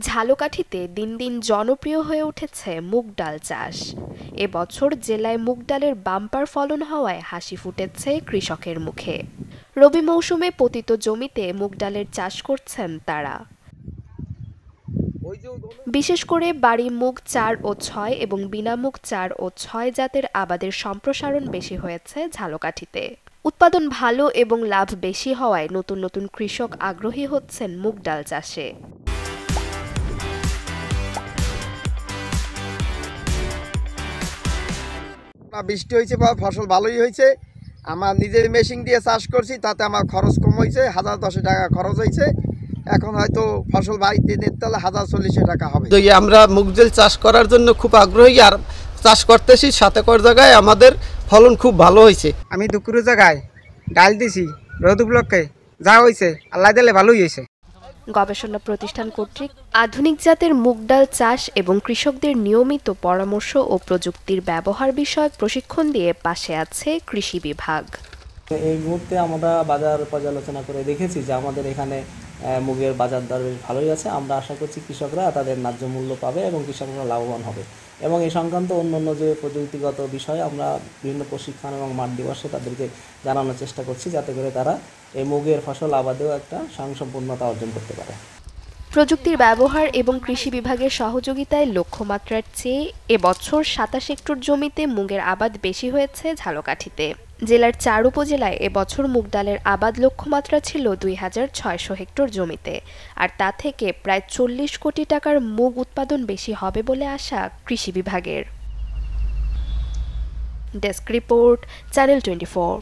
ঝালকাঠিতে দিন দিন জনপ্রিয় হয়ে উঠেছে মুগ ডাল চাষ। এবছর জেলায় মুগ ডালের বাম্পার ফলন হওয়ায় হাসি ফুটেছে কৃষকের মুখে। রবি মৌসুমে পতিত জমিতে মুগ ডালের চাষ করছেন তারা। বিশেষ করে বাড়ি মুগ ৪ ও ৬ এবং বিনা মুগ ৪ ও ৬ জাতের আবাদের সম্প্রসারণ বেশি হয়েছে ঝালকাঠিতে। উৎপাদন ভালো এবং লাভ বেশি হওয়ায় নতুন নতুন কৃষক আগ্রহী হচ্ছেন মুগ ডাল চাষে। বৃষ্টি হয়েছে বা ফসল ভালোই হয়েছে। আমার নিজের মেশিন দিয়ে চাষ করছি, তাতে আমার খরচ কম হয়েছে, 1010 টাকা খরচ হয়েছে। এখন হয়তো ফসল বাড়িতে নিতে হলে 1040 টাকা হবে। আমরা মুগ ডাল চাষ করার জন্য খুব আগ্রহী আর চাষ করতেছি। 7 একর জায়গায় আমাদের ফলন খুব ভালো হয়েছে। আমি দুপুরের জায়গায় ডাল দিছি, রোদ উপলক্ষে যা হয়েছে আল্লাহ দিলে ভালোই হয়েছে। গবেষণা প্রতিষ্ঠান কর্তৃক আধুনিক জাতের মুগ ডাল চাষ এবং কৃষকদের নিয়মিত পরামর্শ ও প্রযুক্তির ব্যবহার বিষয়ক প্রশিক্ষণ দিয়ে পাশে আছে কৃষি বিভাগ। এই মুহূর্তে আমরা বাজার পর্যালোচনা করে দেখেছি যে আমাদের এখানে মুগের বাজার দর বেশ ভালোই আছে। আমরা আশা করছি কৃষকরা তাদের ন্যায্য মূল্য পাবে এবং কৃষকরা লাভবান হবে। এবং এই সংক্রান্ত অন্যান্য যে প্রযুক্তিগত বিষয়ে আমরা বিভিন্ন প্রশিক্ষণ এবং মাঠ দিবসে তাদেরকে জানানোর চেষ্টা করছি, যাতে করে তারা এই মুগের ফসল আবাদেও একটা স্বয়ংসম্পূর্ণতা অর্জন করতে পারে। প্রযুক্তির ব্যবহার এবং কৃষি বিভাগের সহযোগিতায় লক্ষ্যমাত্রার চেয়ে এবছর 27 হেক্টর জমিতে মুগের আবাদ বেশি হয়েছে ঝালকাঠিতে। জেলার 4 উপজেলায় এবছর মুগ ডালের আবাদ লক্ষ্যমাত্রা ছিল 2600 হেক্টর জমিতে, আর তা থেকে প্রায় 40 কোটি টাকার মুগ উৎপাদন বেশি হবে বলে আশা কৃষি বিভাগের। Desk report, channel 24।